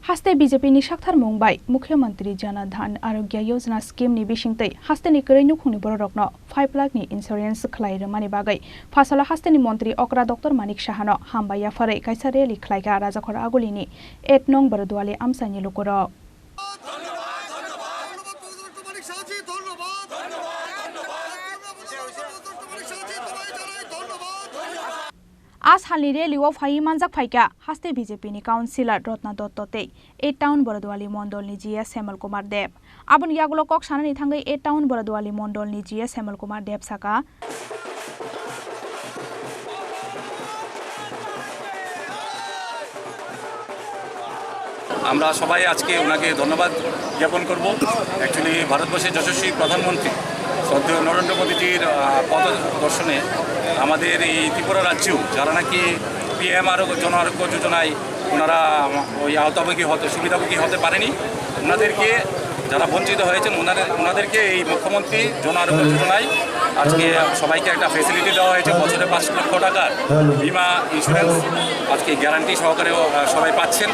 हास्ते BJP नि साक्थार मुंबाई मुख्यमंत्री Jan Dhan Arogya Yojana scheme नि बिसिंगतै हास्ते नि करै नुखुंनि बररकनो 5 लाख नि इंश्योरेंस खलाय रमानि बागै फासला हास्ते नि मंत्री अकरा डॉक्टर मानिक साहानो हामबाया फरै कायसा रेली खलायगा राजाखर आगुलिनि 8 नं बरदवाली आमसानि लुकर आज हालनि रेलिओ फाइ मानजाक फाइका हास्ते बीजेपी नि काउंसिलर रत्ना दत्तते 8 टाउन बरदवाली मंडलनि जीएस हेमल कुमार देव आबुन यागुलो कक सानानि थांगै 8 टाउन बरदवाली मंडलनि जीएस हेमल कुमार देव साका আমরা সবাই আজকে ওনাকে ধন্যবাদ জ্ঞাপন করব। অ্যাকচুয়ালি ভারতবর্ষের যশস্বী প্রধানমন্ত্রী শ্রদ্ধেয় নরেন্দ্র মোদীজির পদ দর্শনে আমাদের এই ত্রিপুরা রাজ্যেও যারা নাকি পিএম জন আরোগ্য যোজনায় ওনারা ওই আওতাভোগী সুবিধাভোগী হতে পারেনি, ওনাদেরকে যারা বঞ্চিত হয়েছেন ওনাদেরকে এই মুখ্যমন্ত্রী জন আরোগ্য যোজনায় আজকে সবাইকে একটা ফেসিলিটি দেওয়া হয়েছে। বছরে 5 লক্ষ টাকার বিমা ইন্স্যুরেন্স আজকে গ্যারান্টি সহকারে সবাই পাচ্ছেন।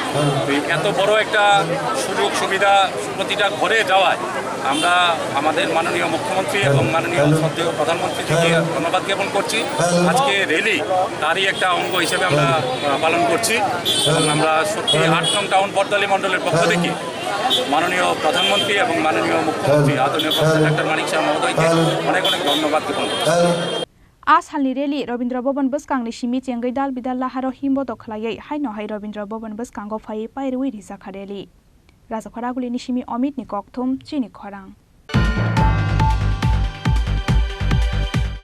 এত বড় একটা সুযোগ সুবিধা প্রতিটা ঘরে যাওয়ায় আমরা আমাদের মাননীয় মুখ্যমন্ত্রী এবং মাননীয় শ্রদ্ধেয় প্রধানমন্ত্রীকে ধন্যবাদ জ্ঞাপন করছি। আজকে রেলি তারই একটা অঙ্গ হিসেবে আমরা পালন করছি এবং আমরা সত্যি 8 নং টাউন বরদলি মণ্ডলের পক্ষ থেকে মাননীয় প্রধানমন্ত্রী এবং মাননীয় মুখ্যমন্ত্রী আদরণীয় ডক্টর মানিক সাহা মহোদয়কে অনেক অনেক ধন্যবাদ জ্ঞাপন করছি। आज हालनि रेली रवीन्द्र भवन बसकांगनि सिमी चेंगै दाल बिदाल लाहारो हिम्बो दखलायै हाइनो हाइ रवीन्द्र भवन बसकांगो फाइ पाइरुइ रिजाखा रेली राजाखरागुलिनि सिमी अमित नि ककथुम चिनि खरां।